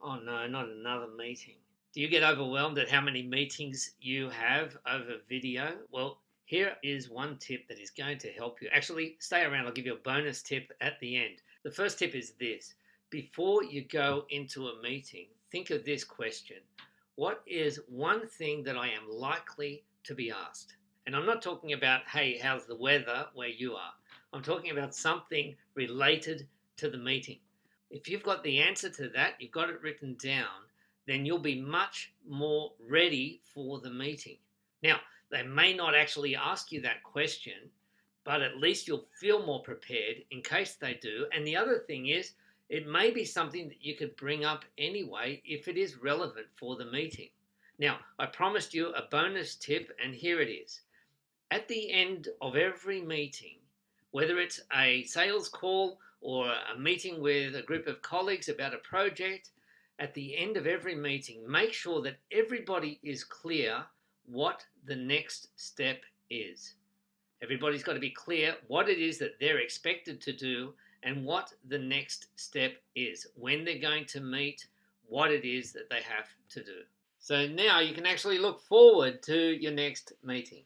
Oh no, not another meeting. Do you get overwhelmed at how many meetings you have over video? Well, here is one tip that is going to help you. Actually, stay around, I'll give you a bonus tip at the end. The first tip is this: before you go into a meeting, think of this question: what is one thing that I am likely to be asked? And I'm not talking about, hey, how's the weather where you are? I'm talking about something related to the meeting. If you've got the answer to that, you've got it written down, then you'll be much more ready for the meeting. Now, they may not actually ask you that question, but at least you'll feel more prepared in case they do. And the other thing is, it may be something that you could bring up anyway if it is relevant for the meeting. Now, I promised you a bonus tip, and here it is. At the end of every meeting, whether it's a sales call or a meeting with a group of colleagues about a project, at the end of every meeting, make sure that everybody is clear what the next step is. Everybody's got to be clear what it is that they're expected to do and what the next step is, when they're going to meet, what it is that they have to do. So now you can actually look forward to your next meeting.